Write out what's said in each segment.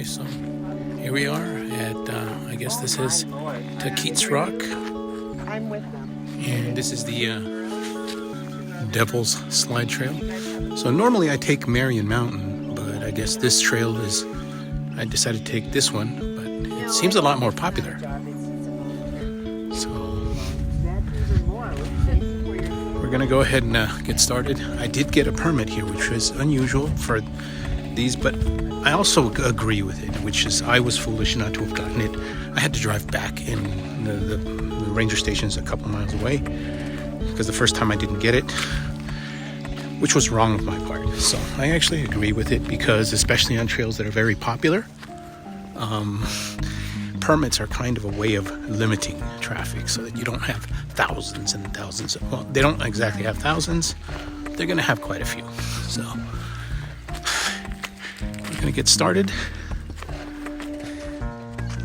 So here we are at, I guess this is Tahquitz Rock. I'm with them. And this is the Devil's Slide Trail. So normally I take Marion Mountain, but I guess this trail is, I decided to take this one, but it seems a lot more popular. So we're gonna go ahead and get started. I did get a permit here, which was unusual for these, but I also agree with it, which is I was foolish not to have gotten it. I had to drive back, and the ranger station is a couple miles away, because the first time I didn't get it, which was wrong with my part. So I actually agree with it, because especially on trails that are very popular, permits are kind of a way of limiting traffic so that you don't have thousands and thousands. Well, they don't exactly have thousands. They're going to have quite a few. So we're going to get started.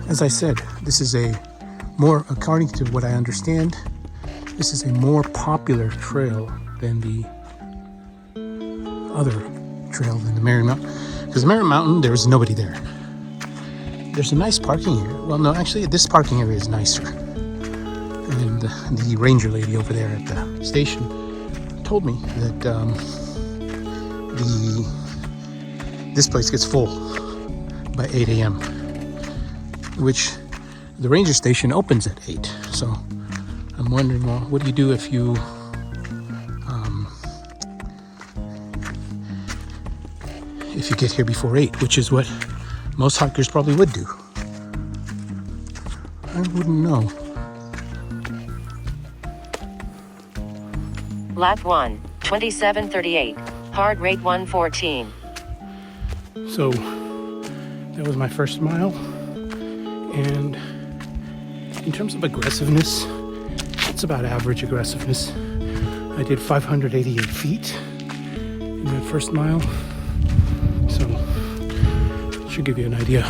As I said, this is a more, according to what I understand, this is a more popular trail than the other trail in the Marion Mountain. Because Marion Mountain, there was nobody there. There's a nice parking area. Well, no, actually, this parking area is nicer. And the ranger lady over there at the station told me that this place gets full by 8 a.m., which the ranger station opens at 8. So I'm wondering, well, what do you do if you get here before 8, which is what most hikers probably would do? I wouldn't know. Lap 1, 27:38. Heart rate 114. So that was my first mile. And in terms of aggressiveness, it's about average aggressiveness. I did 588 feet in that first mile. So it should give you an idea.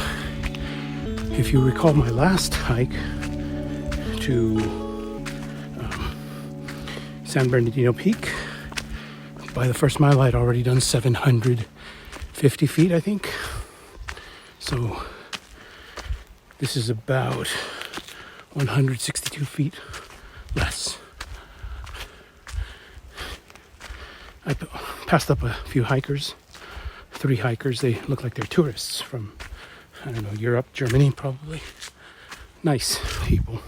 If you recall my last hike to San Bernardino Peak, by the first mile I'd already done 750 feet, I think. So this is about 162 feet less. I passed up a few hikers. 3 hikers. They look like they're tourists from, I don't know, Europe, Germany, probably. Nice people.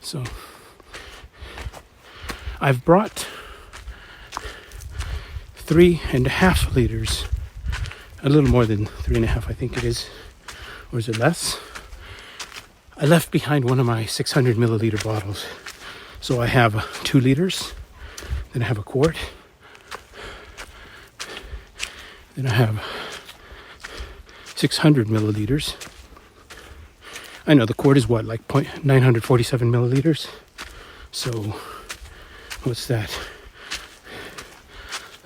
So I've brought 3.5 liters, a little more than 3.5, I think it is, or is it less? I left behind one of my 600 milliliter bottles. So I have 2 liters, then I have a quart, then I have 600 milliliters. I know the quart is what, like 947 milliliters? So what's that?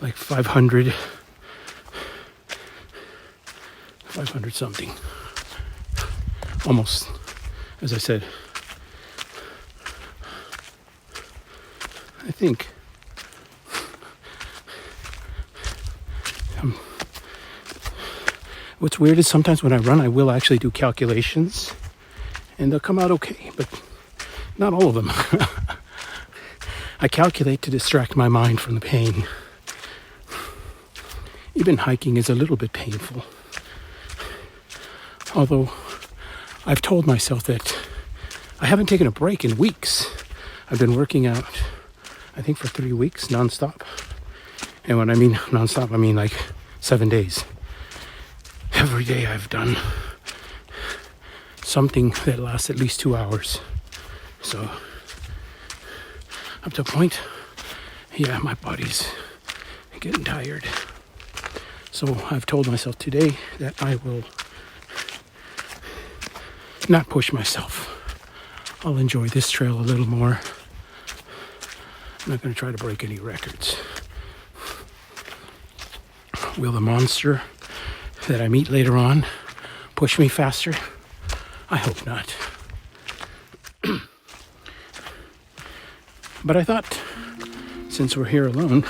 Like 500 something. Almost, as I said. I think what's weird is sometimes when I run, I will actually do calculations and they'll come out okay, but not all of them. I calculate to distract my mind from the pain. Even hiking is a little bit painful. Although I've told myself that I haven't taken a break in weeks. I've been working out, I think, for 3 weeks nonstop. And when I mean nonstop, I mean like 7 days. Every day I've done something that lasts at least 2 hours. So up to a point, yeah, my body's getting tired. So I've told myself today that I will not push myself. I'll enjoy this trail a little more. I'm not going to try to break any records. Will the monster that I meet later on push me faster? I hope not. But I thought, since we're here alone,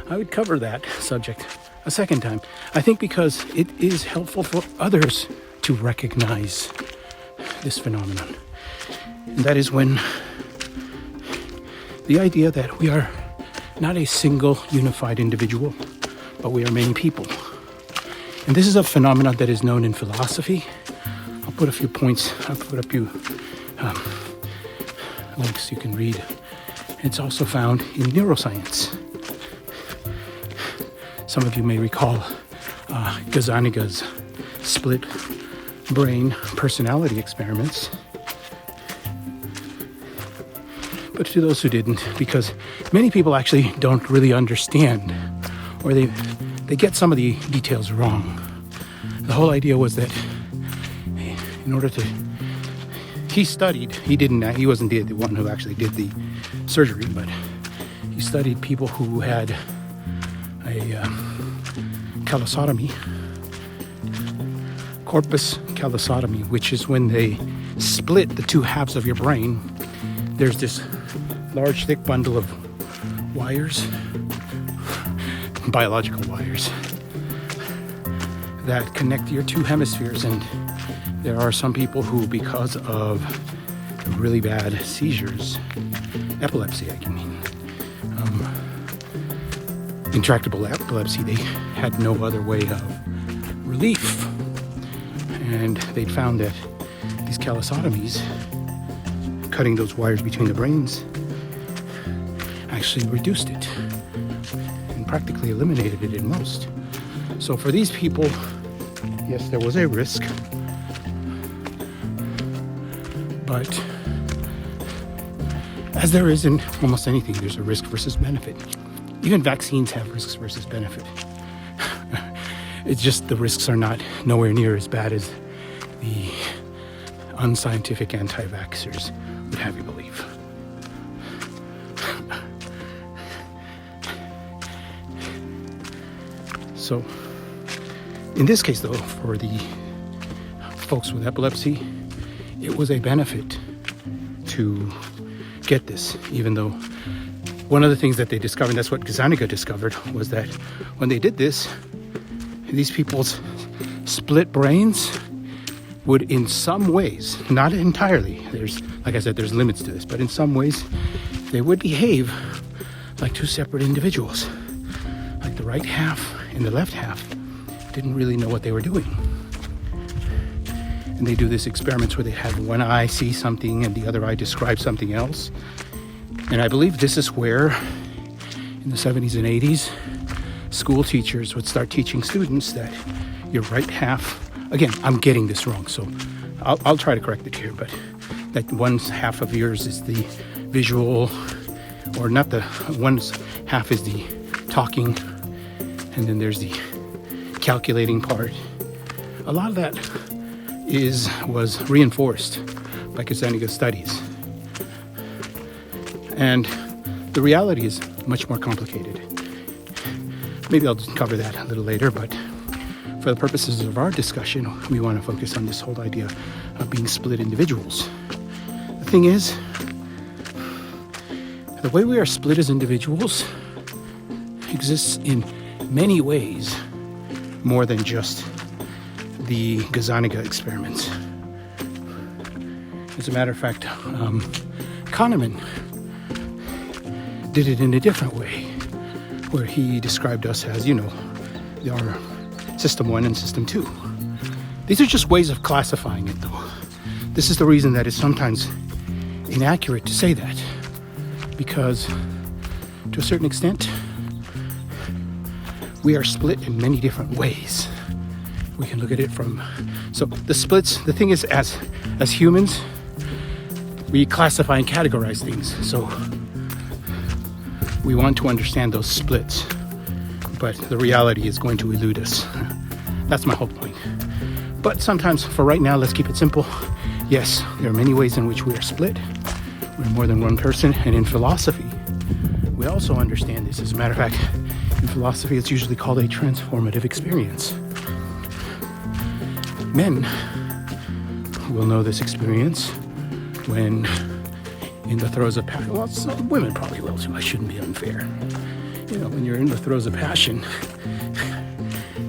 I would cover that subject a second time. I think because it is helpful for others to recognize this phenomenon. And that is when the idea that we are not a single unified individual, but we are many people. And this is a phenomenon that is known in philosophy. I'll put a few points, I'll put a few links you can read. It's also found in neuroscience. Some of you may recall Gazzaniga's split brain personality experiments. But to those who didn't, because many people actually don't really understand, or they get some of the details wrong. The whole idea was that in order to, he wasn't the one who actually did the surgery, but he studied people who had a callosotomy, corpus callosotomy, which is when they split the two halves of your brain. There's this large, thick bundle of wires, biological wires, that connect your two hemispheres. And there are some people who, because of really bad seizures, epilepsy, intractable epilepsy, they had no other way of relief. And they'd found that these callosotomies, cutting those wires between the brains, actually reduced it and practically eliminated it in most. So for these people, yes, there was a risk, but as there is in almost anything, there's a risk versus benefit. Even vaccines have risks versus benefit. It's just the risks are nowhere near as bad as the unscientific anti-vaxxers would have you believe. So, in this case though, for the folks with epilepsy, it was a benefit to get this, even though one of the things that they discovered, that's what Gazzaniga discovered, was that when they did this, these people's split brains would in some ways, not entirely, like I said, there's limits to this, but in some ways, they would behave like two separate individuals. Like the right half and the left half didn't really know what they were doing. And they do this experiments where they have one eye see something and the other eye describe something else. And I believe this is where, in the 70s and 80s, school teachers would start teaching students that your right half, again, I'm getting this wrong, so I'll try to correct it here, but that one half of yours is the visual, or not the, one half is the talking, and then there's the calculating part. A lot of that was reinforced by Gazzaniga's studies. And the reality is much more complicated. Maybe I'll just cover that a little later, but for the purposes of our discussion, we want to focus on this whole idea of being split individuals. The thing is, the way we are split as individuals exists in many ways more than just the Gazzaniga experiments. As a matter of fact, Kahneman did it in a different way, where he described us as, there are system 1 and system 2. These are just ways of classifying it, though. This is the reason that it's sometimes inaccurate to say that, because to a certain extent, we are split in many different ways. We can look at it from, so the splits, the thing is, as humans, we classify and categorize things. So we want to understand those splits, but the reality is going to elude us. That's my whole point. But sometimes, for right now, let's keep it simple. Yes, there are many ways in which we are split. We're more than one person, and in philosophy, we also understand this. As a matter of fact, in philosophy, it's usually called a transformative experience. Men will know this experience when in the throes of passion. Well, some women probably will too. I shouldn't be unfair. when you're in the throes of passion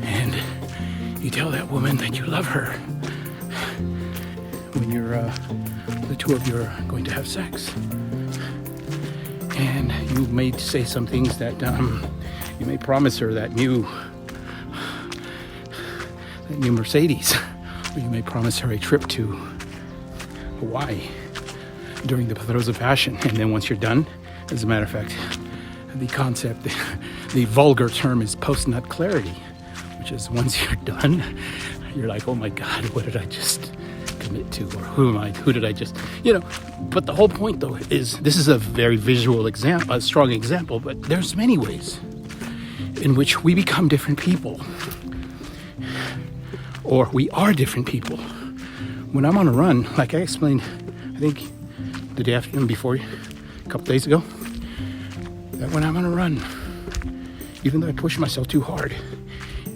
and you tell that woman that you love her, when the two of you are going to have sex, and you may say some things that you may promise her that new Mercedes, or you may promise her a trip to Hawaii during the throes of passion, and then once you're done, as a matter of fact, the vulgar term is post-nut clarity, which is once you're done, you're like, oh my God, what did I just commit to, or who did I just, but the whole point though is, this is a very visual example, a strong example, but there's many ways in which we become different people, or we are different people. When I'm on a run, like I explained, I think the day after, before, a couple days ago, that when I'm on a run, even though I push myself too hard,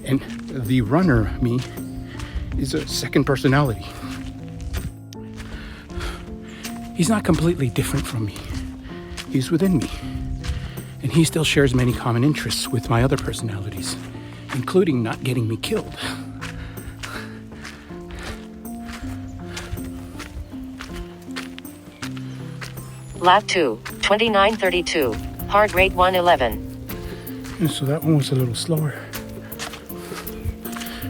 and the runner, me, is a second personality. He's not completely different from me. He's within me. And he still shares many common interests with my other personalities, including not getting me killed. Lap 2, 29:32. Heart rate 111. And so that one was a little slower.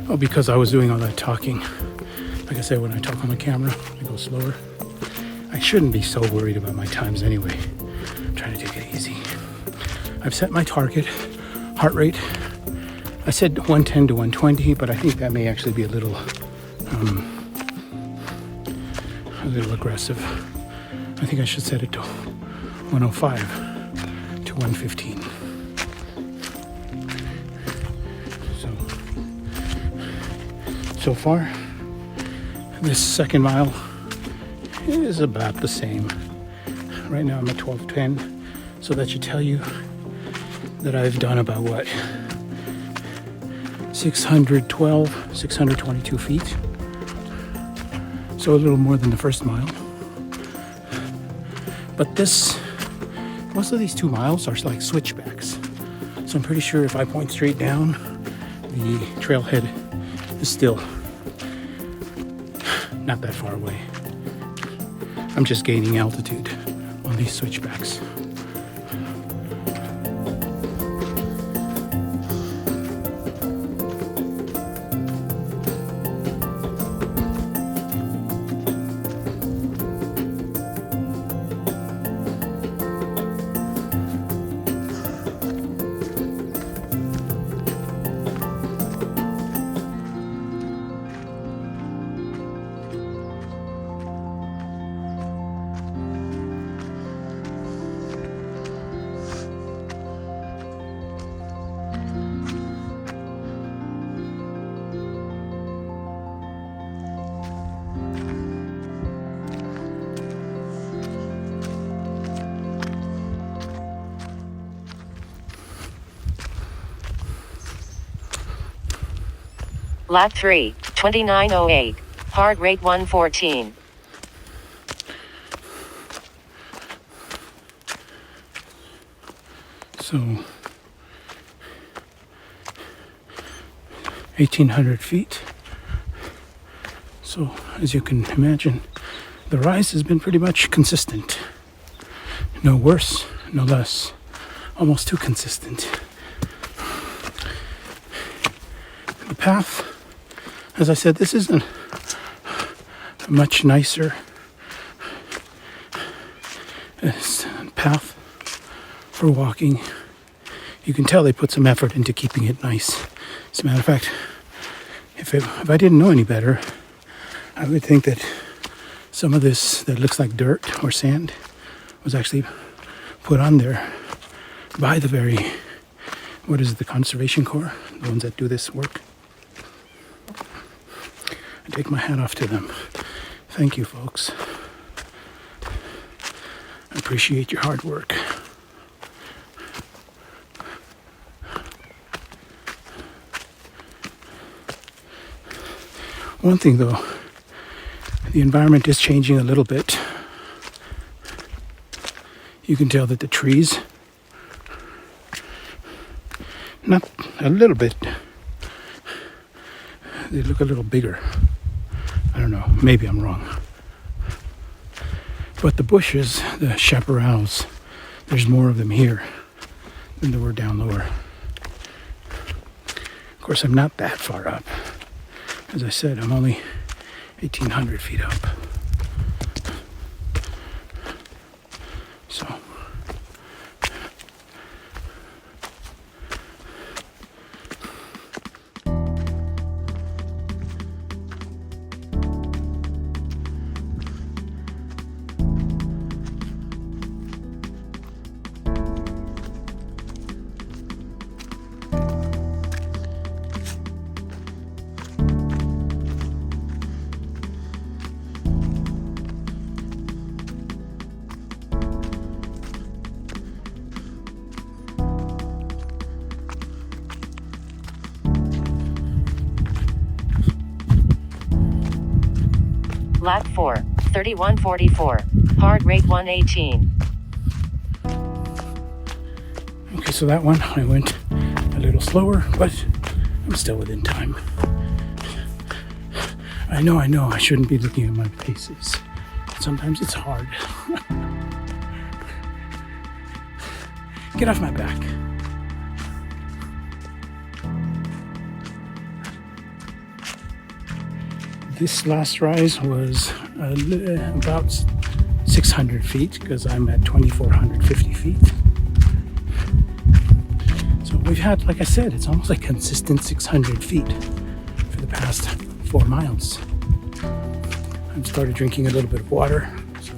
Oh, because I was doing all that talking. Like I said, when I talk on the camera, I go slower. I shouldn't be so worried about my times anyway. I'm trying to take it easy. I've set my target heart rate. I said 110 to 120, but I think that may actually be a little aggressive. I think I should set it to 105 to 115. So far, this second mile is about the same. Right now I'm at 12:10, so that should tell you that I've done about what? 622 feet. So a little more than the first mile. But most of these 2 miles are like switchbacks. So I'm pretty sure if I point straight down, the trailhead is still not that far away. I'm just gaining altitude on these switchbacks. Lap 3, 29:08. Heart rate 114. So 1,800 feet. So as you can imagine, the rise has been pretty much consistent. No worse, no less. Almost too consistent. The path, as I said, this isn't a much nicer path for walking. You can tell they put some effort into keeping it nice. As a matter of fact, if I didn't know any better, I would think that some of this that looks like dirt or sand was actually put on there by the the Conservation Corps, the ones that do this work. I take my hat off to them. Thank you, folks. I appreciate your hard work. One thing though, the environment is changing a little bit. You can tell that the trees Not a little bit. They look a little bigger. I don't know. Maybe I'm wrong. But the bushes, the chaparrals, there's more of them here than there were down lower. Of course, I'm not that far up. As I said, I'm only 1,800 feet up. So, Lap 4, 3144. Hard rate 118. okay, so that one I went a little slower, but I'm still within time. I know, I shouldn't be looking at my paces. Sometimes it's hard. Get off my back. This last rise was about 600 feet because I'm at 2,450 feet. So we've had, like I said, it's almost like consistent 600 feet for the past 4 miles. I've started drinking a little bit of water. So.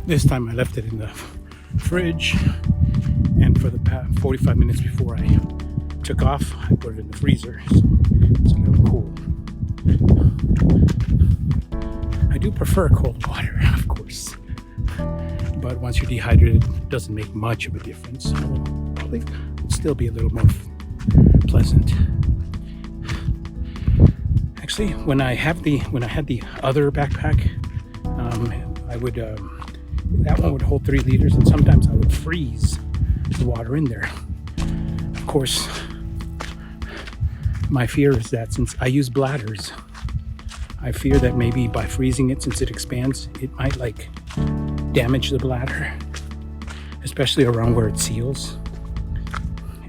This time I left it in the fridge, and for the past 45 minutes before I took off, I put it in the freezer, so it's a little cool. I do prefer cold water, of course, but once you're dehydrated, it doesn't make much of a difference. So it'll probably still be a little more pleasant. Actually, when I had the other backpack, I would. That one would hold 3 liters, and sometimes I would freeze the water in there. Of course, my fear is that since I use bladders, I fear that maybe by freezing it, since it expands, it might like damage the bladder, especially around where it seals.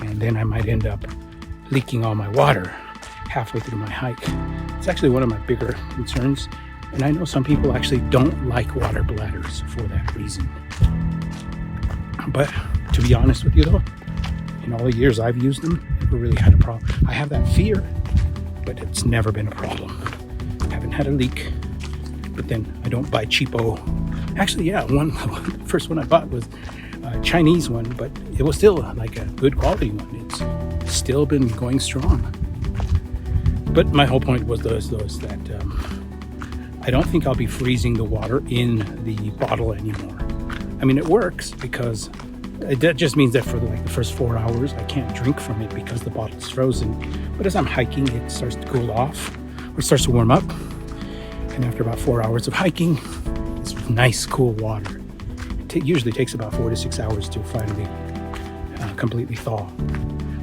And then I might end up leaking all my water halfway through my hike. It's actually one of my bigger concerns. And I know some people actually don't like water bladders for that reason. But to be honest with you though, in all the years I've used them, never really had a problem. I have that fear, but it's never been a problem. I haven't had a leak, but then I don't buy cheapo. Actually, yeah, the first one I bought was a Chinese one, but it was still like a good quality one. It's still been going strong. But my whole point was that I don't think I'll be freezing the water in the bottle anymore. I mean, it works because that just means that for like the first 4 hours, I can't drink from it because the bottle's frozen. But as I'm hiking, it starts to cool off, or it starts to warm up. And after about 4 hours of hiking, it's nice, cool water. It usually takes about 4 to 6 hours to finally completely thaw,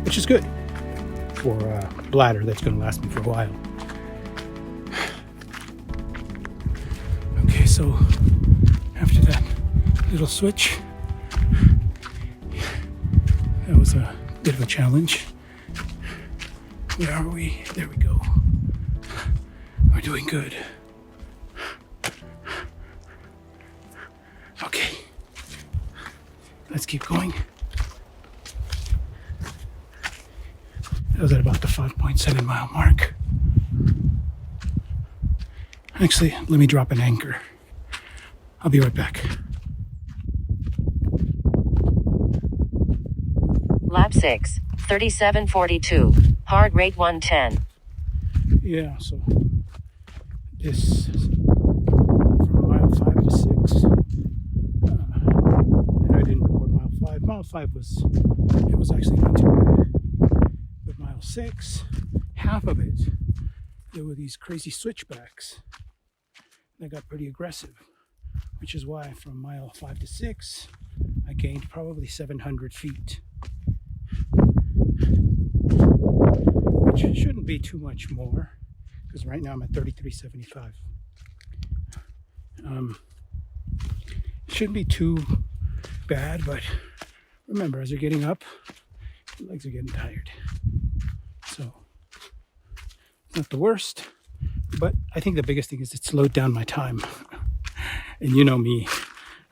which is good for a bladder that's going to last me for a while. Okay, so after that little switch, that was a bit of a challenge. Where are we? There we go. We're doing good. Okay, let's keep going. That was at about the 5.7 mile mark. Actually, let me drop an anchor. I'll be right back. Lap 6, 37:42. Heart rate 110. Yeah, so this is from mile 5 to 6. And I didn't report mile 5. Mile 5 was actually not too bad. But mile 6, half of it, there were these crazy switchbacks that got pretty aggressive, which is why from mile 5 to 6, I gained probably 700 feet. Which shouldn't be too much more, because right now I'm at 3375. Shouldn't be too bad, but remember, as you're getting up, your legs are getting tired. So, it's not the worst, but I think the biggest thing is it slowed down my time. And you know me,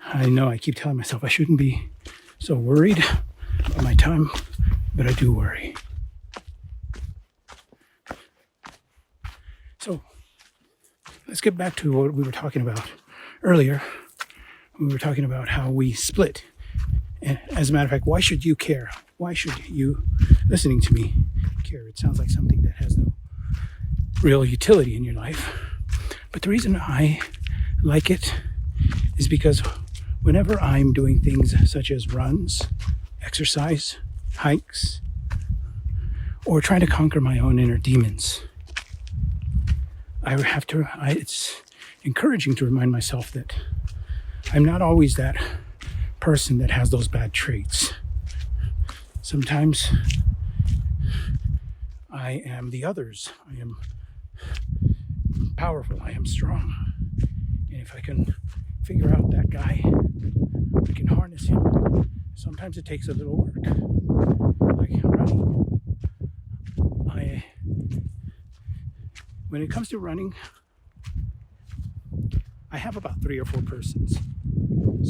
I know I keep telling myself I shouldn't be so worried about my time, but I do worry. So, let's get back to what we were talking about earlier. We were talking about how we split. And as a matter of fact, why should you care? Why should you, listening to me, care? It sounds like something that has no real utility in your life. But the reason I like it is because whenever I'm doing things such as runs, exercise, hikes, or trying to conquer my own inner demons, it's encouraging to remind myself that I'm not always that person that has those bad traits. Sometimes I am the others. I am powerful. I am strong. And if I can figure out that guy, I can harness him. Sometimes it takes a little work. Like running. When it comes to running, I have about 3 or 4 persons.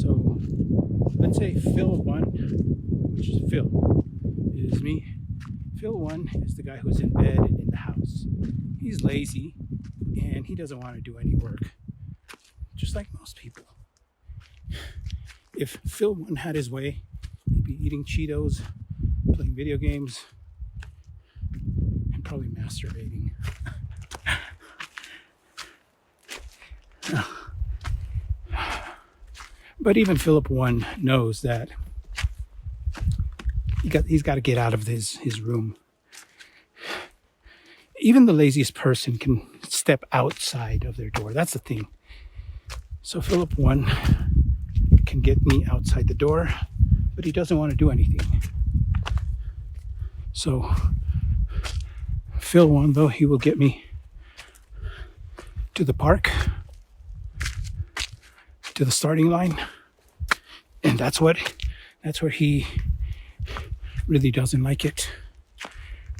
So let's say Phil 1, which is Phil, is me. Phil 1 is the guy who's in bed and in the house. He's lazy and he doesn't want to do any work, just like most people. If Phil 1 had his way, he'd be eating Cheetos, playing video games, and probably masturbating. But even Philip 1 knows that he's got to get out of his room. Even the laziest person can step outside of their door. That's the thing. So Philip 1 can get me outside the door, but he doesn't want to do anything. So Phil 1, though, he will get me to the park, to the starting line, and that's where he really doesn't like it.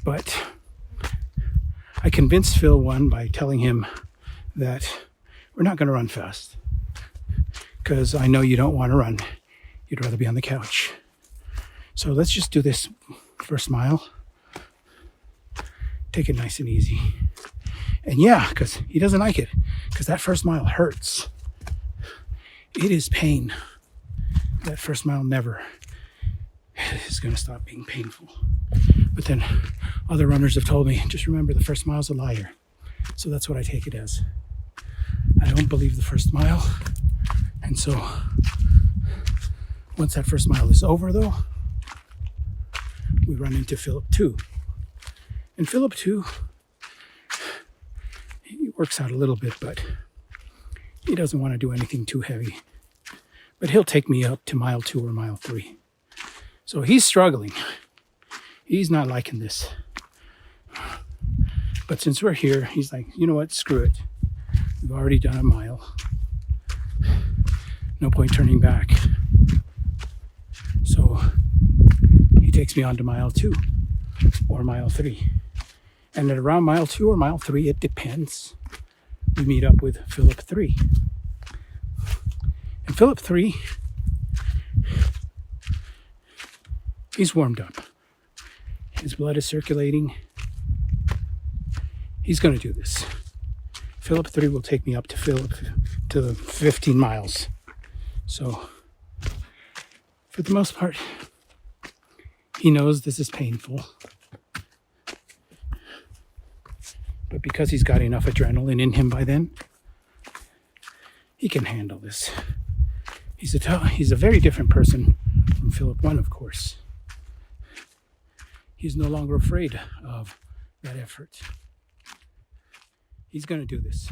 But I convinced Phil 1 by telling him that we're not going to run fast, because I know you don't want to run. You'd rather be on the couch. So let's just do this first mile. Take it nice and easy. And yeah, because he doesn't like it, because that first mile hurts. It is pain. That first mile never is going to stop being painful. But then other runners have told me, just remember, the first mile's a liar. So that's what I take it as. I don't believe the first mile. And so once that first mile is over, though, we run into Philip 2. And Philip 2, he works out a little bit, but he doesn't want to do anything too heavy. But he'll take me up to mile 2 or mile 3. So he's struggling. He's not liking this. But since we're here, he's like, you know what, screw it. We've already done a mile. No point turning back. So he takes me on to mile 2 or mile 3. And at around mile 2 or mile 3, it depends, we meet up with Philip 3. And Philip 3, he's warmed up. His blood is circulating. He's going to do this. Philip 3 will take me up to the 15 miles. So for the most part, he knows this is painful. But because he's got enough adrenaline in him by then, he can handle this. He's a very different person from Philip 1, of course. He's no longer afraid of that effort. He's going to do this.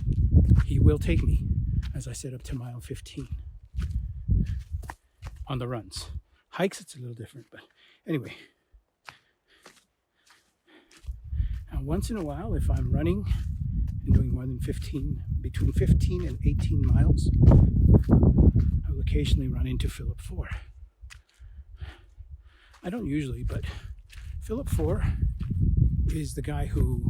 He will take me, as I said, up to mile 15 on the runs. Hikes, it's a little different, but anyway. Now, once in a while, if I'm running and doing more than between 15 and 18 miles, I will occasionally run into Philip 4. I don't usually, but Philip 4 is the guy who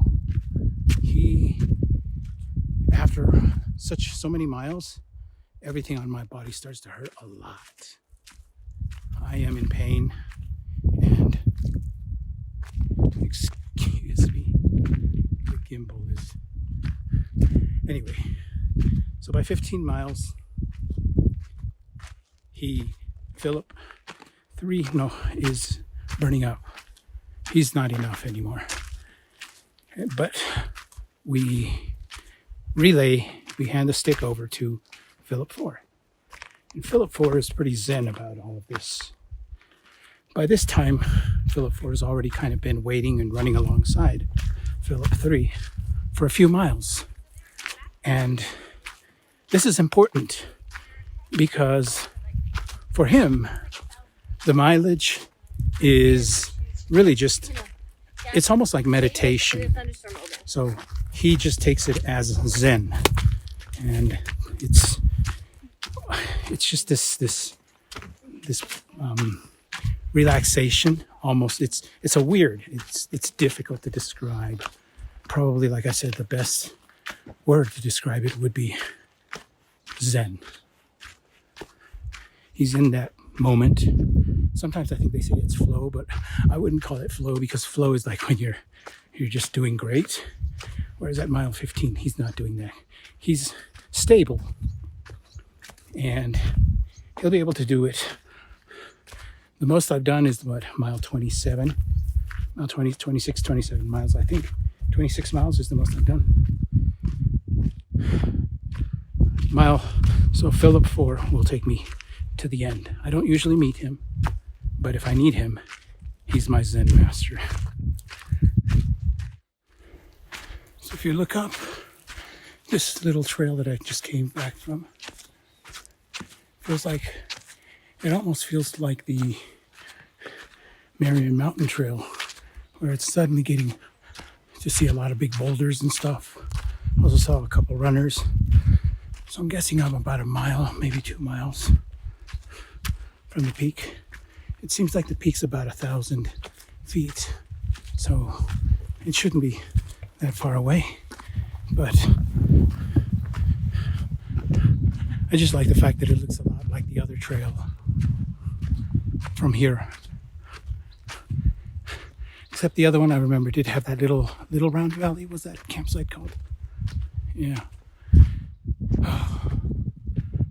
after so many miles, everything on my body starts to hurt a lot. I am in pain, and excuse me, the gimbal is. Anyway, so by 15 miles, Philip 3, is burning out. He's not enough anymore. But we hand the stick over to Philip 4. And Philip 4 is pretty zen about all of this. By this time, Philip 4 has already kind of been waiting and running alongside Philip 3 for a few miles. And this is important because for him, the mileage is really just, it's almost like meditation. So he just takes it as zen. And it's just this relaxation almost. It's difficult to describe. Probably, like I said, the best word to describe it would be zen. He's in that moment. Sometimes I think they say it's flow, but I wouldn't call it flow, because flow is like when you're just doing great. Whereas at mile 15, he's not doing that. He's stable, and he'll be able to do it. The most I've done is mile 27, mile 20, 26, 27 miles, I think. 26 miles is the most I've done. So Philip 4 will take me to the end. I don't usually meet him, but if I need him, he's my Zen master. So if you look up this little trail that I just came back from, it almost feels like the Marion Mountain Trail, where it's suddenly getting to see a lot of big boulders and stuff. I also saw a couple runners. So I'm guessing I'm about a mile, maybe 2 miles from the peak. It seems like the peak's about 1,000 feet. So it shouldn't be that far away. But I just like the fact that it looks a lot like the other trail from here. Except the other one, I remember, did have that little round valley. What's that campsite called? Yeah.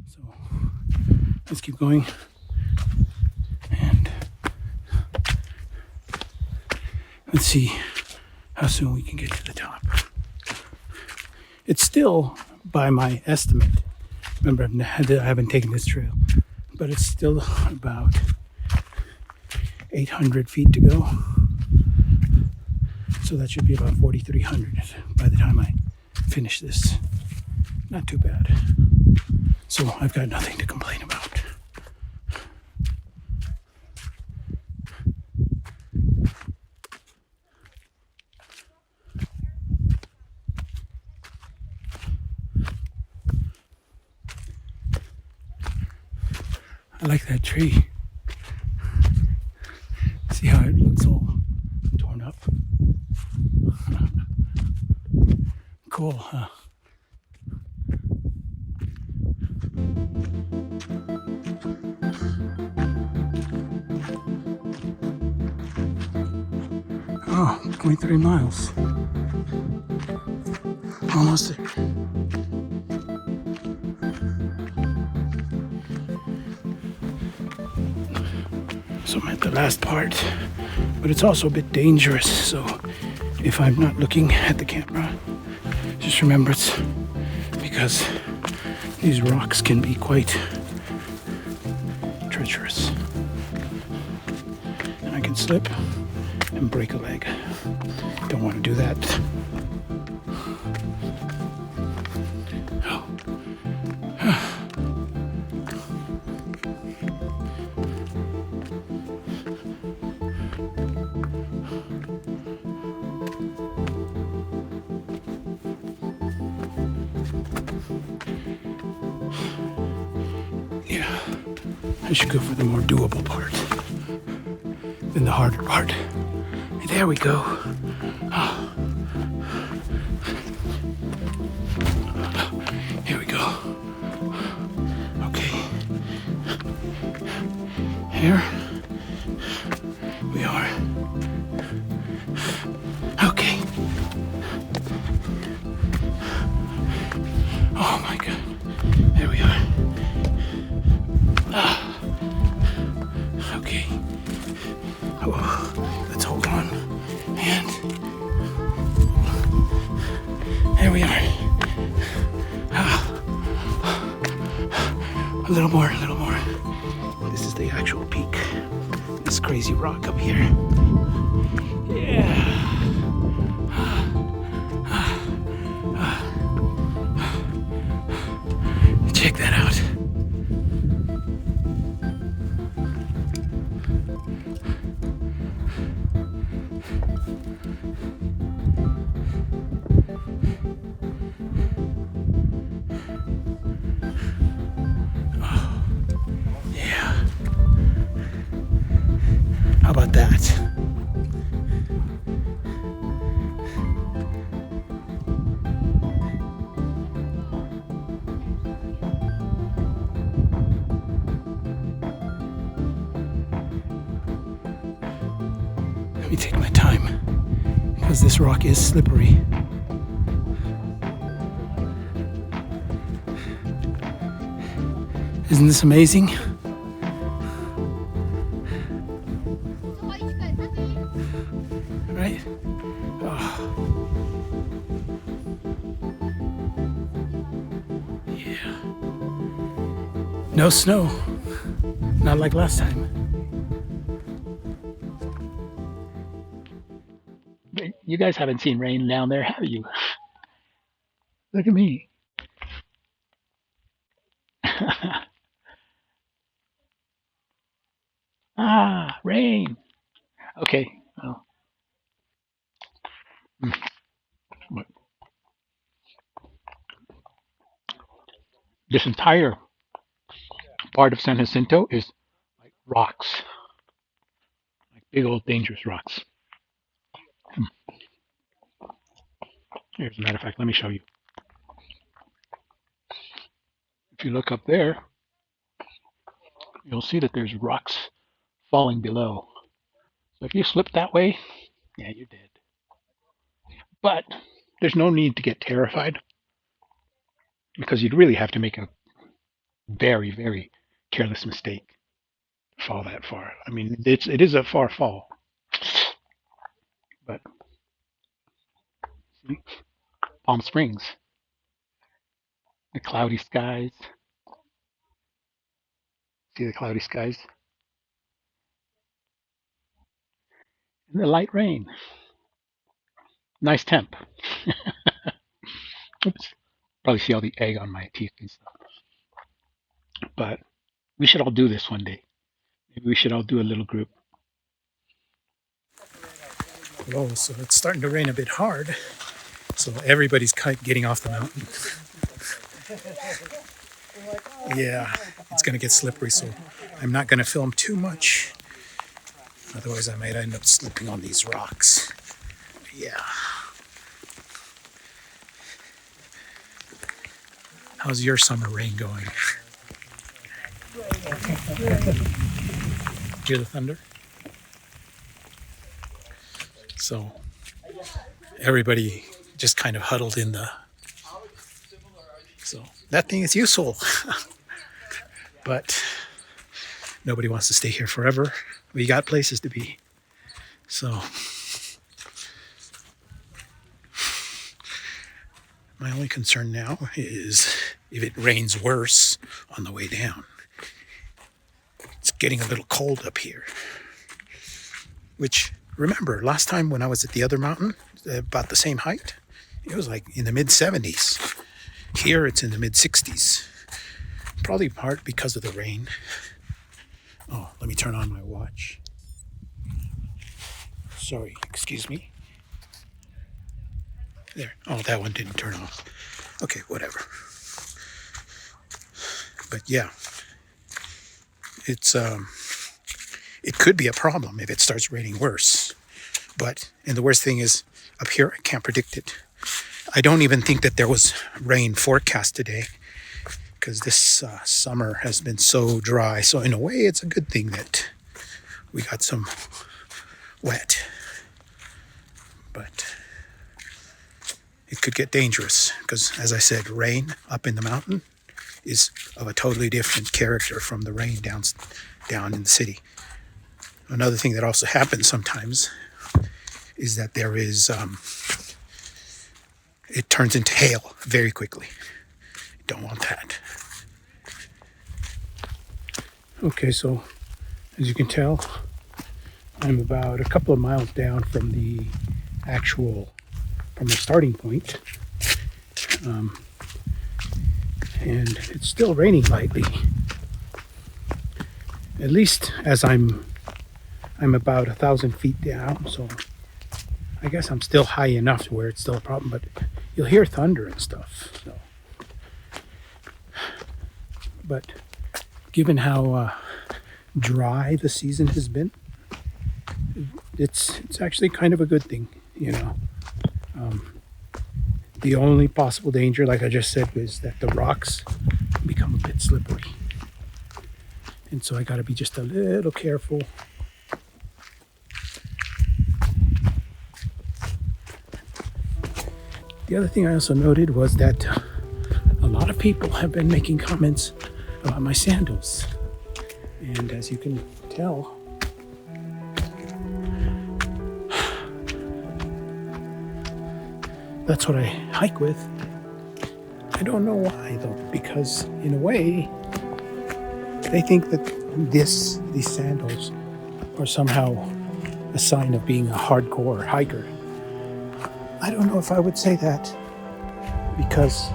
So let's keep going. And let's see how soon we can get to the top. It's still, by my estimate, remember I haven't taken this trail, but it's still about 800 feet to go. So that should be about 4,300 by the time I finish this. Not too bad. So I've got nothing to complain about. I like that tree. See how it looks all torn up? Cool, huh? Oh, 0.3 miles. Almost there. So I'm at the last part, but it's also a bit dangerous. So if I'm not looking at the camera, just remember it's because these rocks can be quite treacherous. And I can slip and break a leg. Don't want to do that. Yeah, I should go for the more doable part than the harder part. There we go. Oh. Here we go. Okay. Here we are. Okay. Oh my God. There we are. Okay. Oh, let's hold on. And there we are. A little more, a little more. This is the actual peak. This crazy rock up here. Yeah. Check that out. How about that? Let me take my time because this rock is slippery. Isn't this amazing? Right? Oh. Yeah. No snow. Not like last time. You guys haven't seen rain down there, have you? Look at me. Ah, rain. Okay. Well. But this entire part of San Jacinto is like rocks, like big old dangerous rocks. Here, as a matter of fact, let me show you. If you look up there, you'll see that there's rocks falling below. So if you slip that way, yeah, you're dead. But there's no need to get terrified because you'd really have to make a very, very careless mistake to fall that far. I mean, it is a far fall. But see, Palm Springs, the cloudy skies. See the cloudy skies? And the light rain. Nice temp. Oops. Probably see all the egg on my teeth and stuff. But we should all do this one day. Maybe we should all do a little group. Whoa, so it's starting to rain a bit hard. So everybody's getting off the mountain. Yeah, it's going to get slippery, so I'm not going to film too much. Otherwise, I might end up slipping on these rocks. Yeah. How's your summer rain going? Hear the thunder? So everybody just kind of huddled in the... So that thing is useful. But nobody wants to stay here forever. We got places to be. So my only concern now is if it rains worse on the way down. It's getting a little cold up here. Which, remember, last time when I was at the other mountain, about the same height, it was like in the mid 70s. Here it's in the mid 60s. Probably part because of the rain. Oh, let me turn on my watch. Sorry, excuse me. There. Oh, that one didn't turn off. Okay, whatever. But yeah, it could be a problem if it starts raining worse. And the worst thing is, up here, I can't predict it. I don't even think that there was rain forecast today, because this summer has been so dry. So in a way, it's a good thing that we got some wet. But it could get dangerous, because, as I said, rain up in the mountain is of a totally different character from the rain down in the city. Another thing that also happens sometimes is that there is, it turns into hail very quickly. Don't want that. Okay, so as you can tell, I'm about a couple of miles down from the starting point. And it's still raining lightly. At least as I'm about 1,000 feet down, so I guess I'm still high enough to where it's still a problem, but you'll hear thunder and stuff. So. But given how dry the season has been, it's actually kind of a good thing, you know. The only possible danger, like I just said, is that the rocks become a bit slippery. And so I got to be just a little careful. The other thing I also noted was that a lot of people have been making comments about my sandals. And as you can tell, that's what I hike with. I don't know why though, because in a way, they think that these sandals are somehow a sign of being a hardcore hiker. I don't know if I would say that, because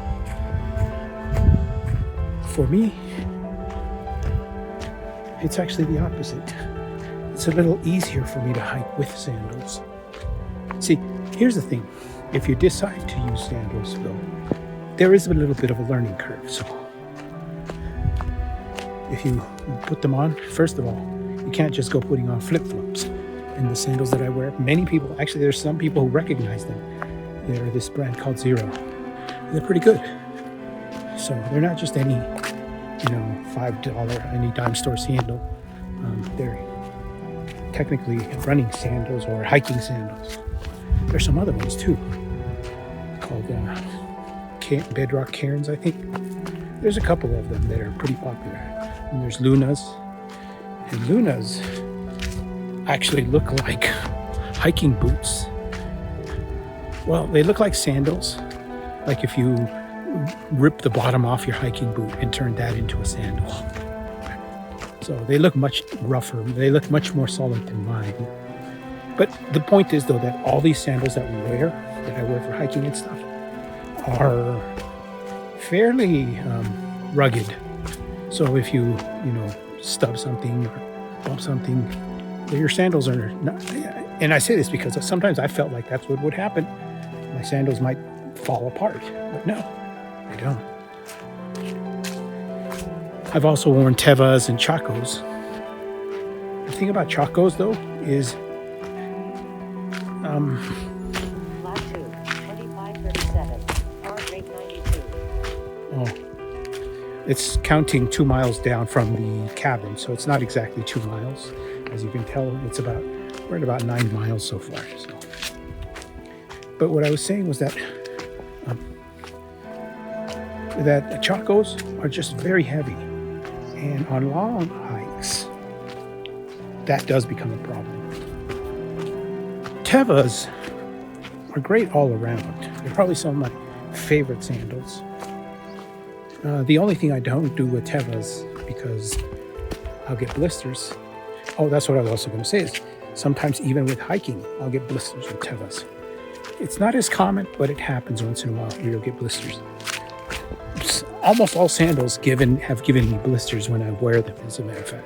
for me, it's actually the opposite. It's a little easier for me to hike with sandals. See, here's the thing. If you decide to use sandals, though, there is a little bit of a learning curve. So if you put them on, first of all, you can't just go putting on flip-flops. And the sandals that I wear, many people, actually there's some people who recognize them. They're this brand called Zero. They're pretty good. So they're not just any, $5, any dime store sandal. They're technically running sandals or hiking sandals. There's some other ones too, called Bedrock Cairns, I think. There's a couple of them that are pretty popular. And there's Lunas. And Lunas actually look like hiking boots. Well, they look like sandals. Like if you rip the bottom off your hiking boot and turn that into a sandal. So they look much rougher. They look much more solid than mine. But the point is, though, that all these sandals that I wear for hiking and stuff, are fairly rugged. So if you stub something or bump something, your sandals are not. And I say this because sometimes I felt like that's what would happen. My sandals might fall apart, but no, they don't. I've also worn Tevas and Chacos. The thing about Chacos, though, is Latitude 2537, heart rate 92. it's counting 2 miles down from the cabin, so it's not exactly 2 miles. As you can tell, we're at about 9 miles so far. So. But what I was saying was that that Chacos are just very heavy, and on long hikes, that does become a problem. Tevas are great all around. They're probably some of my favorite sandals. The only thing I don't do with Tevas, because I'll get blisters. Oh, that's what I was also going to say, is sometimes even with hiking, I'll get blisters with Tevas. It's not as common, but it happens once in a while where you'll get blisters. Almost all sandals have given me blisters when I wear them, as a matter of fact,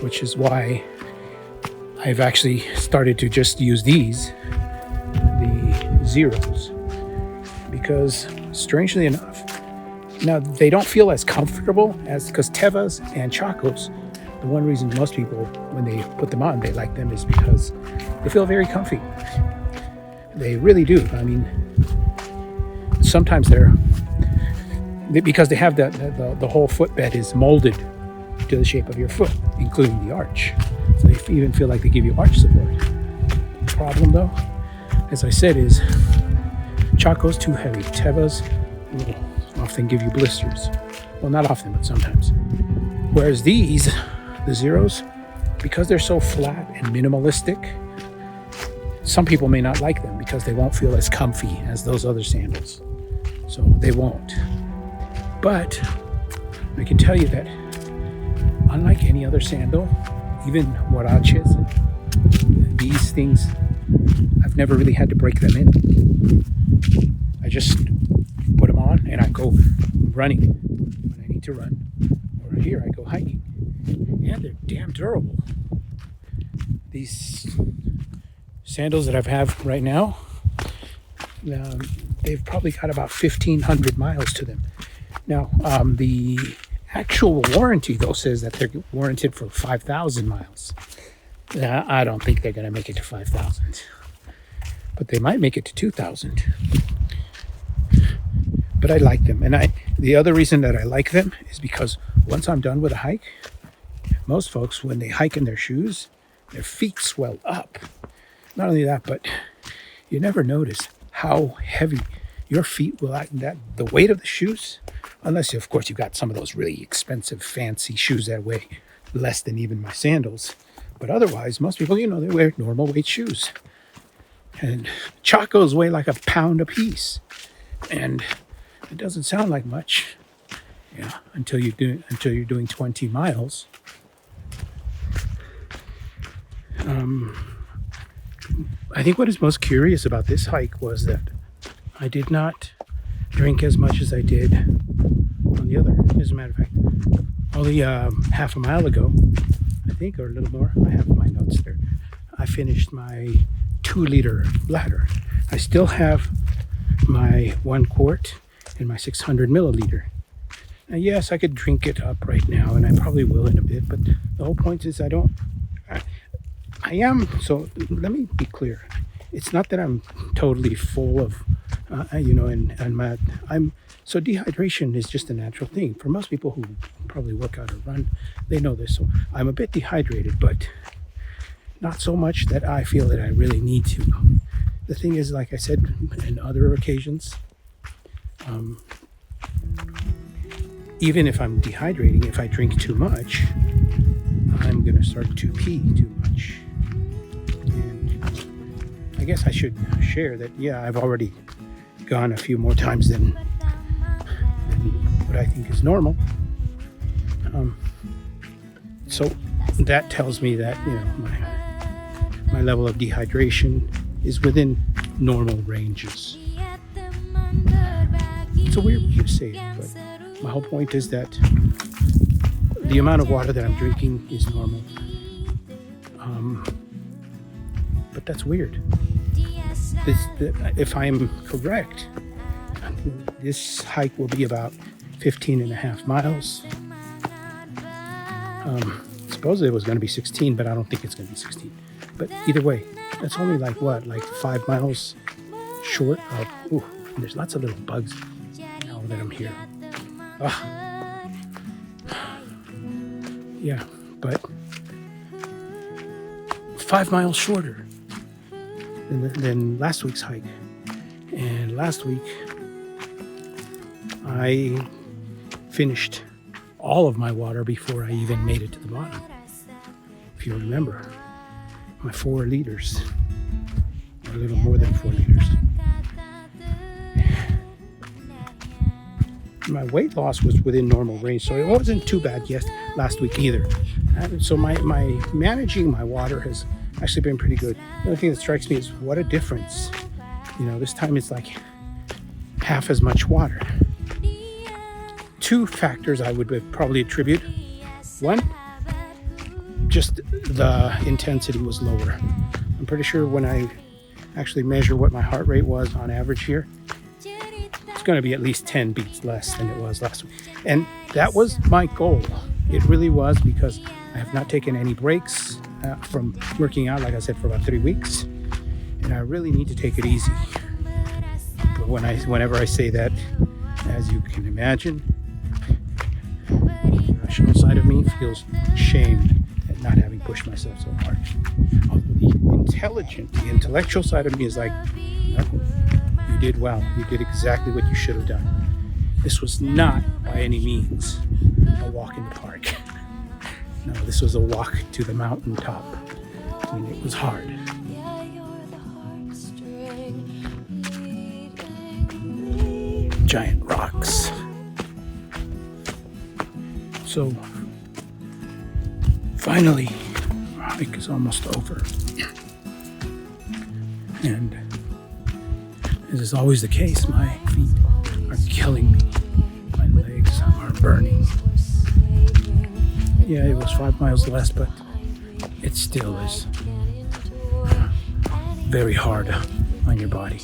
which is why I've actually started to just use these, the zeros, because strangely enough, now they don't feel as comfortable because Tevas and Chacos, the one reason most people, when they put them on, they like them is because they feel very comfy. They really do. I mean, sometimes because they have the whole footbed is molded to the shape of your foot, including the arch. So they even feel like they give you arch support. The problem, though, as I said, is Chaco's too heavy. Tevas will often give you blisters. Well, not often, but sometimes. Whereas these, the zeros, because they're so flat and minimalistic, some people may not like them because they won't feel as comfy as those other sandals. So they won't. But I can tell you that unlike any other sandal, even huaraches, these things, I've never really had to break them in. I just put them on and I go running when I need to run. Or here I go hiking. And they're damn durable. These sandals that I have right now, they've probably got about 1,500 miles to them. Now, the actual warranty, though, says that they're warranted for 5,000 miles. I don't think they're going to make it to 5,000. But they might make it to 2,000. But I like them. And the other reason that I like them is because once I'm done with a hike, most folks, when they hike in their shoes, their feet swell up. Not only that, but you never notice how heavy your feet will act, that the weight of the shoes, unless of course you've got some of those really expensive fancy shoes that weigh less than even my sandals. But otherwise, most people, they wear normal weight shoes. And Chacos weigh like a pound a piece. And it doesn't sound like much, until you're doing 20 miles. I think what is most curious about this hike was that I did not drink as much as I did on the other. As a matter of fact, only half a mile ago, I think, or a little more, I have my notes there, I finished my 2-liter bladder. I still have my 1 quart and my 600 milliliter. Now, yes, I could drink it up right now, and I probably will in a bit, but the whole point is so let me be clear. It's not that I'm totally full of, so dehydration is just a natural thing. For most people who probably work out or run, they know this. So I'm a bit dehydrated, but not so much that I feel that I really need to. The thing is, like I said in other occasions, even if I'm dehydrating, if I drink too much, I'm going to start to pee too much. And I guess I should share that, I've already gone a few more times than what I think is normal. So that tells me that, my level of dehydration is within normal ranges. It's a weird way to say it, but my whole point is that the amount of water that I'm drinking is normal. But that's weird. If I'm correct, this hike will be about 15 and a half miles. Supposedly it was going to be 16, but I don't think it's going to be 16. But either way, that's only like 5 miles short of, and there's lots of little bugs now that I'm here. Yeah, but 5 miles shorter than last week's hike. And last week, I finished all of my water before I even made it to the bottom. if you remember, my 4 liters, or a little more than 4 liters. My weight loss was within normal range, so it wasn't too bad last week either. So my managing my water has actually been pretty good. The only thing that strikes me is what a difference. This time it's like half as much water. 2 factors I would probably attribute. One, just the intensity was lower. I'm pretty sure when I actually measure what my heart rate was on average here, it's going to be at least 10 beats less than it was last week. And that was my goal. It really was, because I have not taken any breaks from working out, like I said, for about 3 weeks. And I really need to take it easy. But whenever I say that, as you can imagine, the rational side of me feels shamed at not having pushed myself so hard. The intellectual side of me is like, no, you did well. You did exactly what you should have done. This was not by any means a walk in the park. No, this was a walk to the mountaintop, and it was hard. Giant rocks. So, finally, the hike is almost over. And as is always the case, my feet are killing me. My legs are burning. Yeah, it was 5 miles less, but it still is very hard on your body.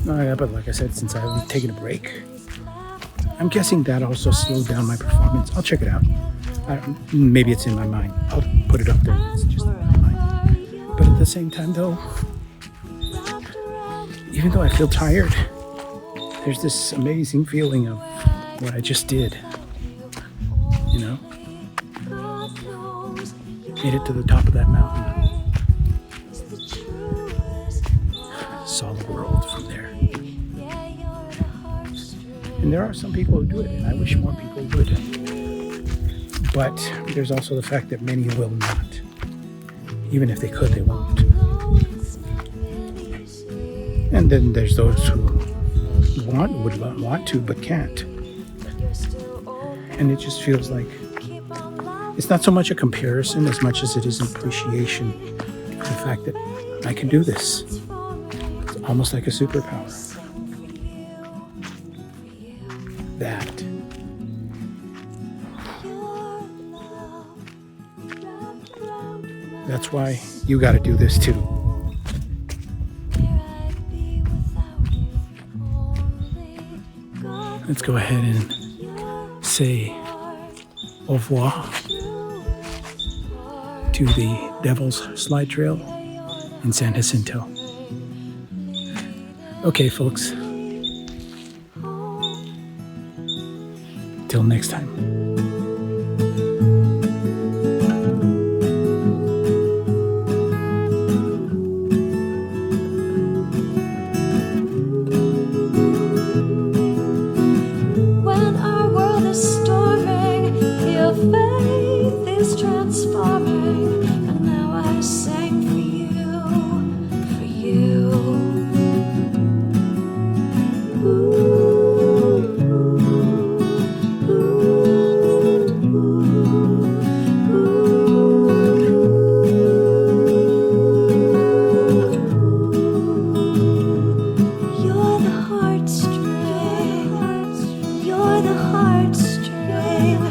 But like I said, since I haven't taken a break, I'm guessing that also slowed down my performance. I'll check it out. Maybe it's in my mind. I'll put it up there. It's just in my mind. But at the same time, though, even though I feel tired, there's this amazing feeling of what I just did. Made it to the top of that mountain. Saw the world from there. And there are some people who do it, and I wish more people would. But there's also the fact that many will not. Even if they could, they won't. And then there's those who would want to, but can't. And it just feels like it's not so much a comparison as much as it is an appreciation for the fact that I can do this. It's almost like a superpower. That. That's why you got to do this too. Let's go ahead and say au revoir to the Devil's Slide Trail in San Jacinto. Okay, folks. Till next time. When our world is storming, your faith is transforming, and now I sing for you, for you. You're the heartstring, you're the heartstring.